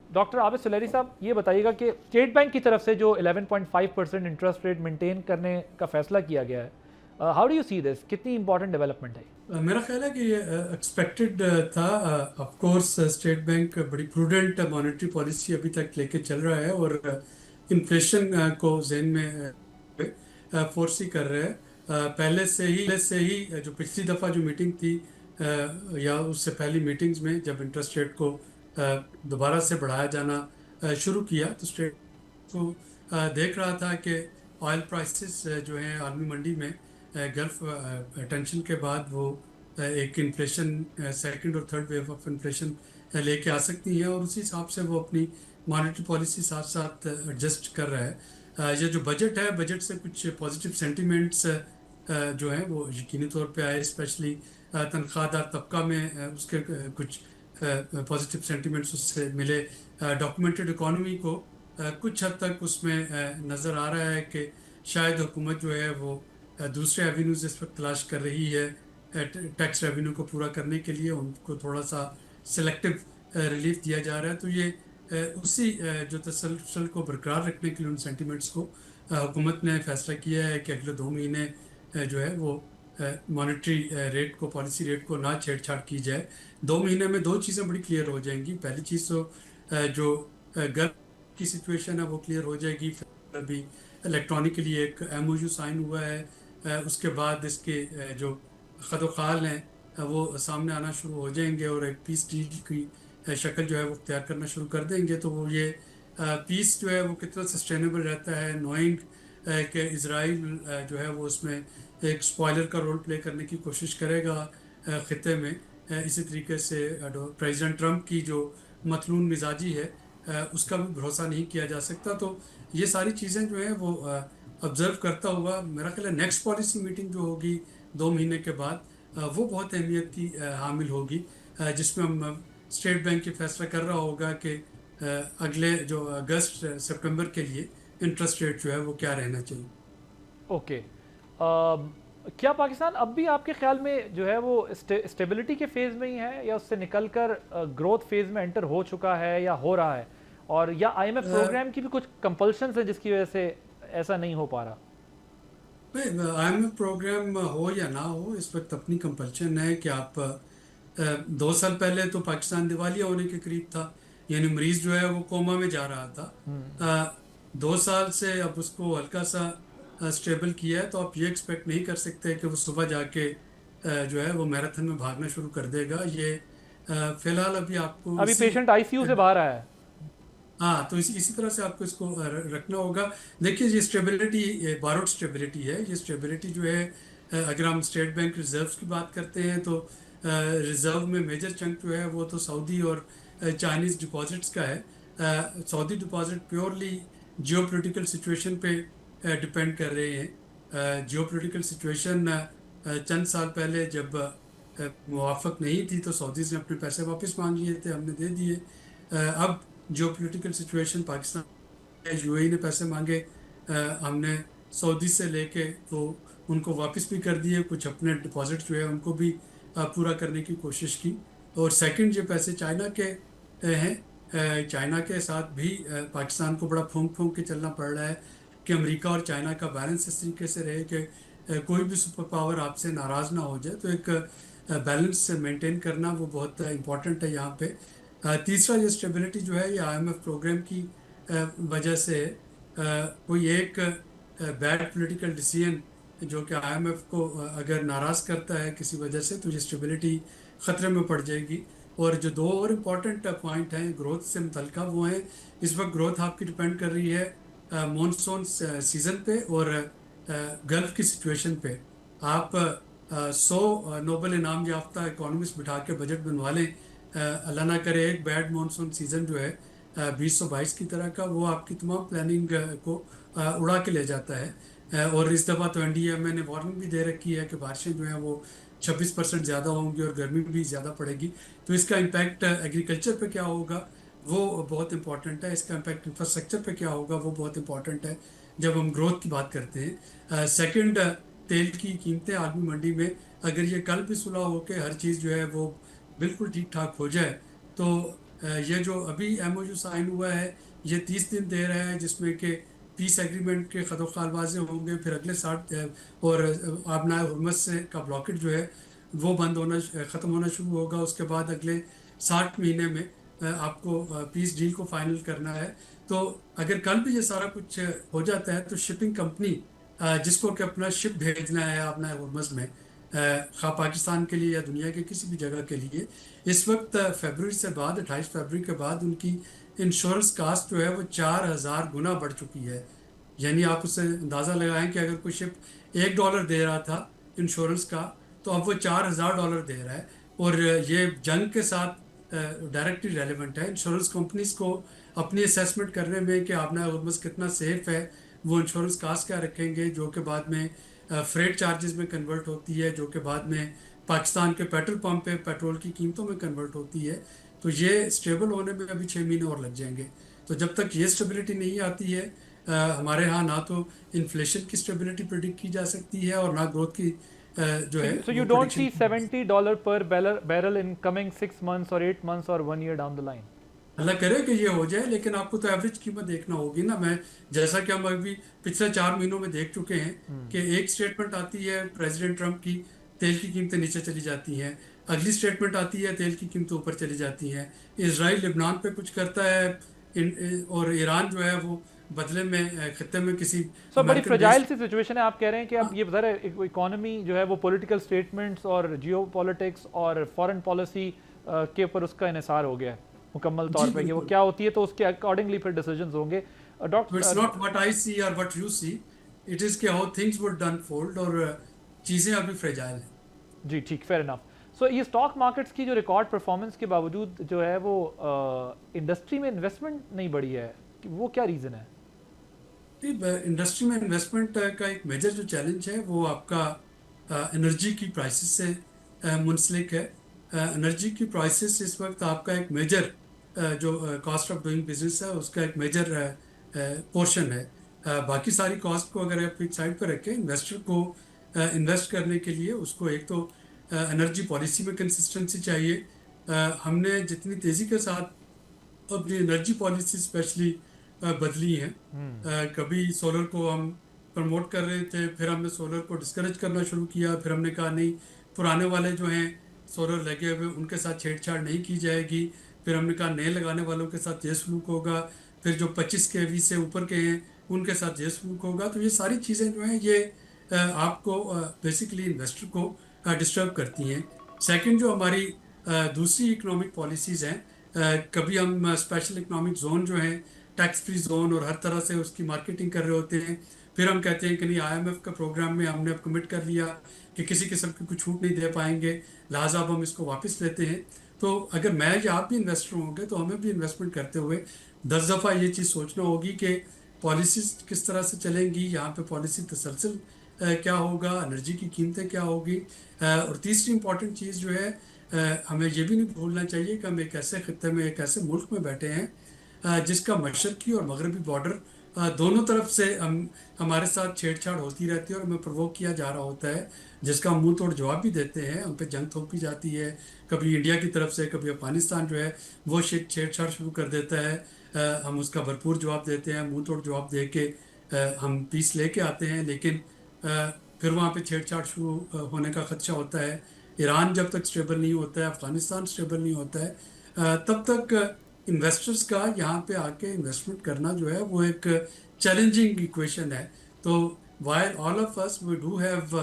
Doctor Abid सुलेरी साहब, ये बताइएगा कि स्टेट बैंक की तरफ से जो 11.5% इंटरेस्ट रेट मेंटेन करने का फैसला किया गया है, how do you see this? कितनी इंपॉर्टेंट डेवलपमेंट है? मेरा ख्याल है कि ये एक्सपेक्टेड था। ऑफ कोर्स स्टेट बैंक बड़ी प्रूडेंट मॉनेटरी पॉलिसी अभी तक लेके चल रहा है और इन्फ्लेशन को जहन में फोर्स ही कर रहे हैं। पहले से ही जो पिछली दफ़ा जो मीटिंग थी या उससे पहली मीटिंग्स में जब इंटरेस्ट रेट को दोबारा से बढ़ाया जाना शुरू किया तो स्टेट को देख रहा था कि ऑयल प्राइसेस जो हैं आलमी मंडी में गल्फ टेंशन के बाद वो एक इन्फ्लेशन सेकंड और थर्ड वेव ऑफ इन्फ्लेशन लेके आ सकती है और उसी हिसाब से वो अपनी मॉनेटरी पॉलिसी साथ साथ एडजस्ट कर रहा है। ये जो बजट है, बजट से कुछ पॉजिटिव सेंटिमेंट्स जो हैं वो यकीनी तौर पे आए, स्पेशली तनख्वाहदार तबका में उसके कुछ पॉजिटिव सेंटिमेंट्स उससे मिले। डॉक्यूमेंटेड इकोनॉमी को कुछ हद तक उसमें नज़र आ रहा है कि शायद हुकूमत जो है वो दूसरे एवेन्यूज इस वक्त तलाश कर रही है टैक्स रेवेन्यू को पूरा करने के लिए। उनको थोड़ा सा सिलेक्टिव रिलीफ दिया जा रहा है, तो ये उसी जो तसलसल को बरकरार रखने के लिए उन सेंटिमेंट्स को हुकूमत ने फैसला किया है कि अगले 2 महीने जो है वो मॉनेटरी रेट को, पॉलिसी रेट को ना छेड़छाड़ की जाए। 2 महीने में दो चीज़ें बड़ी क्लियर हो जाएंगी। पहली चीज़ तो जो गर्म की सिचुएशन है वो क्लियर हो जाएगी। फिर अभी इलेक्ट्रॉनिकली एक एमओयू साइन हुआ है, उसके बाद इसके जो खदोखाल हैं वो सामने आना शुरू हो जाएंगे और एक पीस डील की शक्ल जो है वो तैयार करना शुरू कर देंगे। तो वो ये पीस जो है वो कितना सस्टेनेबल रहता है, नोइंग कि इसराइल जो है वो उसमें एक स्पॉइलर का रोल प्ले करने की कोशिश करेगा खिते में। इसी तरीके से प्रेसिडेंट ट्रंप की जो मतलून मिजाजी है उसका भी भरोसा नहीं किया जा सकता। तो ये सारी चीज़ें जो है वो ऑब्जर्व करता हुआ मेरा ख्याल है नेक्स्ट पॉलिसी मीटिंग जो होगी 2 महीने के बाद वो बहुत अहमियत की हामिल होगी, जिसमें हम स्टेट बैंक ये फैसला कर रहा होगा कि अगले जो अगस्त सितंबर के लिए इंटरेस्ट रेट जो है वो क्या रहना चाहिए। ओके। क्या पाकिस्तान अब भी आपके ख्याल में जो है वो स्टेबिलिटी के फेज़ में ही है, या उससे निकलकर ग्रोथ फेज़ में एंटर हो चुका है या हो रहा है? और या आईएमएफ प्रोग्राम की भी कुछ कंपल्शंस है जिसकी वजह से ऐसा नहीं हो पा रहा? IMF प्रोग्राम हो या ना हो, इस वक्त अपनी कंपल्शन है कि आप 2 साल पहले तो पाकिस्तान दिवालिया होने के करीब था, यानी मरीज जो है वो कोमा में जा रहा था। 2 साल से अब उसको हल्का सा स्टेबल किया है, तो आप ये एक्सपेक्ट नहीं कर सकते कि वो सुबह जाके जो है वो मैराथन में भागना शुरू कर देगा। ये फिलहाल अभी आपको अभी इसी पेशेंट आईसीयू से बाहर आया है। हाँ, तो इसी तरह से आपको इसको रखना होगा। देखिए, ये स्टेबिलिटी बारोड स्टेबिलिटी है। ये स्टेबिलिटी जो है अगर हम स्टेट बैंक रिजर्व्स की बात करते हैं तो रिजर्व में मेजर चंक जो है वो तो सऊदी और चाइनीज डिपॉजिट्स का है। Saudi deposit purely geopolitical situation पे डिपेंड कर रहे हैं। जियोपॉलिटिकल सिचुएशन चंद साल पहले जब मुवाफक नहीं थी तो सऊदीज ने अपने पैसे वापस मांग लिए थे, हमने दे दिए। अब जो पॉलिटिकल सिचुएशन पाकिस्तान, यूएई ने पैसे मांगे, हमने सऊदी से लेके तो उनको वापस भी कर दिए, कुछ अपने डिपॉजिट जो है उनको भी पूरा करने की कोशिश की। और सेकंड, जो पैसे चाइना के हैं, चाइना के साथ भी पाकिस्तान को बड़ा फूंक फूंक के चलना पड़ रहा है कि अमेरिका और चाइना का बैलेंस इस तरीके से रहे कि कोई भी सुपर पावर आपसे नाराज़ ना हो जाए। तो एक बैलेंस मेंटेन करना वो बहुत इंपॉर्टेंट है यहाँ पे। तीसरा, ये स्टेबिलिटी जो है ये आईएमएफ प्रोग्राम की वजह से कोई एक बैड पॉलिटिकल डिसीजन जो कि आईएमएफ को अगर नाराज करता है किसी वजह से, तो ये स्टेबिलिटी खतरे में पड़ जाएगी। और जो दो और इम्पॉर्टेंट पॉइंट हैं ग्रोथ से मुतल्लिका, वो हैं इस वक्त ग्रोथ आपकी डिपेंड कर रही है मॉनसून सीजन पे और गल्फ की सिचुएशन पे। आप 100 नोबेल इनाम याफ्ता इकोनॉमिस्ट बिठा के बजट बनवा लें, अल्लाह ना करे एक बैड मॉनसून सीजन जो है 2022 की तरह का, वो आपकी तमाम प्लानिंग को उड़ा के ले जाता है। और इस दफ़ा तो एनडीएमए ने वार्निंग भी दे रखी है कि बारिशें जो हैं वो 26% ज़्यादा होंगी और गर्मी भी ज़्यादा पड़ेगी। तो इसका इम्पैक्ट एग्रीकल्चर पे क्या होगा वो बहुत इंपॉर्टेंट है, इसका इम्पैक्ट इंफ्रास्ट्रक्चर पे क्या होगा वो बहुत इंपॉर्टेंट है जब हम ग्रोथ की बात करते हैं। सेकंड, तेल की कीमतें आलमी मंडी में, अगर ये कल भी सुलह होकर हर चीज़ जो है वो बिल्कुल ठीक ठाक हो जाए तो ये जो अभी एमओयू साइन हुआ है ये 30 दिन दे रहा है, जिसमें कि पीस एग्रीमेंट के खतोखालबाजी होंगे, फिर अगले 60 और आबनाए हुर्मत से का ब्लॉकेट जो है वो बंद होना ख़त्म होना शुरू होगा। उसके बाद अगले 60 महीने में आपको पीस डील को फाइनल करना है। तो अगर कल भी ये सारा कुछ हो जाता है तो शिपिंग कंपनी जिसको कि अपना शिप भेजना है अपना हुर्मुज़ में, खा पाकिस्तान के लिए या दुनिया के किसी भी जगह के लिए, इस वक्त फरवरी से बाद 28 फरवरी के बाद उनकी इंश्योरेंस कास्ट जो है वो 4000 गुना बढ़ चुकी है। यानी आप उससे अंदाज़ा लगाएं कि अगर कोई शिप $1 दे रहा था इंश्योरेंस का, तो अब वो $4000 दे रहा है। और ये जंग के साथ डायरेक्टली रेलिवेंट है। इंश्योरेंस कंपनीज को अपनी असेसमेंट करने में कि आपने हुर्मुज़ कितना सेफ है, वो इंश्योरेंस कास्ट क्या रखेंगे, जो कि बाद में फ्रेट चार्जेस में कन्वर्ट होती है, जो कि बाद में पाकिस्तान के पेट्रोल पंप पे पेट्रोल की कीमतों में कन्वर्ट होती है। तो ये स्टेबल होने में अभी 6 महीने और लग जाएंगे। तो जब तक ये स्टेबिलिटी नहीं आती है, हमारे यहाँ ना तो इन्फ्लेशन की स्टेबिलिटी प्रिडिक्ट की जा सकती है और ना ग्रोथ की जो है So you वो don't प्रिडिक्शन see की। $70 per barrel in coming 6 months or 8 months or 1 year down the line? अल्लाह करे कि ये हो जाए, लेकिन आपको तो एवरेज कीमत देखना होगी ना। मैं जैसा कि हम अभी पिछले 4 महीनों में देख चुके हैं कि एक स्टेटमेंट आती है प्रेसिडेंट ट्रम्प की, तेल की कीमतें नीचे चली जाती हैं। अगली स्टेटमेंट आती है, तेल की कीमतें ऊपर चली जाती हैं। इसराइल लिबनान पे कुछ करता है, और ईरान जो है वो बदले में खत्ते में किसी सो बड़ी अमेरिकन फ्रजाइल बेस्ड। सी सिचुएशन है। आप कह रहे हैं कि अब ये ज़रा इकोनॉमी जो है वो पॉलिटिकल स्टेटमेंट्स और जियो पॉलिटिक्स और फॉरेन पॉलिसी के ऊपर उसका इन्हिसार हो गया है मुकम्मल तौर जी पे कि वो बिल्कुल। क्या होती है, तो उसके अकॉर्डिंगली फिर डिसीजंस होंगे। तो it's doctor not what I see or what you see, it is के हाउ थिंग्स वुड अनफोल्ड। और चीजें अभी फ्रेजाइल हैं। जी ठीक, फेयर इनफ। सो ये स्टॉक मार्केट्स की जो रिकॉर्ड परफॉर्मेंस के बावजूद जो है वो इंडस्ट्री में इन्वेस्टमेंट नहीं बढ़ी है, वो क्या रीज़न है? इंडस्ट्री में इन्वेस्टमेंट का एक मेजर जो चैलेंज है वो आपका एनर्जी की प्राइसेस से मुंसलिक है। एनर्जी की प्राइसेस इस वक्त आपका एक मेजर जो कॉस्ट ऑफ डूइंग बिजनेस है उसका एक मेजर पोर्शन है। बाकी सारी कॉस्ट को अगर आप एक साइड पर रखें, इन्वेस्टर को इन्वेस्ट करने के लिए उसको एक तो एनर्जी पॉलिसी में कंसिस्टेंसी चाहिए। हमने जितनी तेज़ी के साथ अपनी एनर्जी पॉलिसी स्पेशली बदली है, कभी सोलर को हम प्रमोट कर रहे थे, फिर हमने सोलर को डिस्करेज करना शुरू किया, फिर हमने कहा नहीं, पुराने वाले जो हैं सोलर लगे हुए उनके साथ छेड़छाड़ नहीं की जाएगी। फिर हमने कहा नए लगाने वालों के साथ ये सलूक होगा, फिर जो 25 kV से ऊपर के हैं उनके साथ ये सलूक होगा। तो ये सारी चीज़ें जो हैं ये आपको बेसिकली इन्वेस्टर को डिस्टर्ब करती हैं। सेकंड जो हमारी दूसरी इकोनॉमिक पॉलिसीज़ हैं, कभी हम स्पेशल इकोनॉमिक जोन जो है, टैक्स फ्री जोन और हर तरह से उसकी मार्केटिंग कर रहे होते हैं। फिर हम कहते हैं कि नहीं, आईएमएफ का प्रोग्राम में हमने अब कमिट कर लिया कि किसी किस्म की कुछ छूट नहीं दे पाएंगे, लिहाजा अब हम इसको वापस लेते हैं। तो अगर मैं या आप भी इन्वेस्टर होंगे तो हमें भी इन्वेस्टमेंट करते हुए 10 दफ़ा ये चीज़ सोचना होगी कि पॉलिसीज किस तरह से चलेंगी, यहाँ पे पॉलिसी तसलसल क्या होगा, एनर्जी की कीमतें क्या होगी। और तीसरी इंपॉर्टेंट चीज़ जो है, हमें ये भी नहीं भूलना चाहिए कि हम एक ऐसे खत्ते में, एक ऐसे मुल्क में बैठे हैं जिसका मशरकी और मगरबी बॉर्डर दोनों तरफ से हमारे साथ छेड़छाड़ होती रहती है और हमें प्रवोक किया जा रहा होता है, जिसका हम मुंह तोड़ जवाब भी देते हैं। हम पे जंग थोपी जाती है, कभी इंडिया की तरफ से, कभी अफगानिस्तान जो है वो छेड़छाड़ शुरू कर देता है। हम उसका भरपूर जवाब देते हैं, मुंह तोड़ जवाब दे के हम पीस लेके आते हैं, लेकिन फिर वहाँ पे छेड़छाड़ शुरू होने का खदशा होता है। ईरान जब तक स्टेबल नहीं होता है, अफगानिस्तान स्टेबल नहीं होता है, तब तक इन्वेस्टर्स का यहाँ पे आके इन्वेस्टमेंट करना जो है वो एक चैलेंजिंग इक्वेशन है। तो while all of us we do have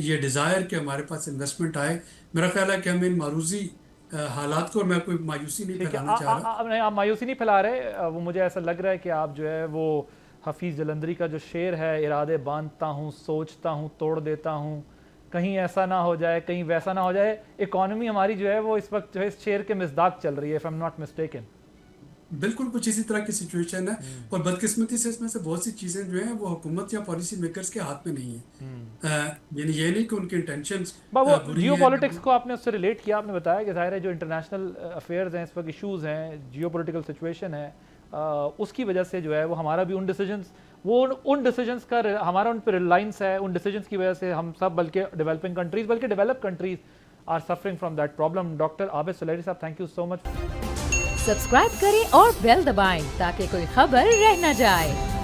ये डिज़ायर कि हमारे पास इन्वेस्टमेंट आए, मेरा ख्याल है कि हम इन मारूजी हालात को, और मैं कोई मायूसी नहीं ठीक है। फैलाना चाह रहा। नहीं, आप मायूसी नहीं फैला रहे। वो मुझे ऐसा लग रहा है कि आप जो है वो हफीज़ जलंधरी का जो शेर है, इरादे बांधता हूँ, सोचता हूँ, तोड़ देता हूँ, कहीं ऐसा ना हो जाए, कहीं वैसा ना हो जाए। इकॉनमी हमारी जो है वो इस वक्त जो है इस शेर के मिसदाक चल रही है, if I am not mistaken. बिल्कुल कुछ इसी तरह की सिचुएशन है। और बदकिस्मती से इसमें से बहुत सी चीज़ें जो हैं वो हुकूमत या पॉलिसी मेकर्स के हाथ में नहीं है। यानी ये नहीं कि उनकी इंटेंशंस वो बुरी जियो हैं। पॉलिटिक्स को आपने उससे रिलेट किया, आपने बताया कि ज़ाहिर है जो इंटरनेशनल अफेयर्स हैं इस वक्त, इशूज़ हैं, जियो पोलिटिकल सिचुएशन है, उसकी वजह से जो है वो हमारा भी उन डिसीजंस का हमारा उन पर रिलायंस है। उन डिसीजंस की वजह से हम सब, बल्कि डेवलपिंग कंट्रीज, बल्कि develop countries are suffering from that problem. Doctor Abid Suleri साहब, thank you so much. Subscribe करें और बेल दबाएं ताकि कोई खबर रह न जाए।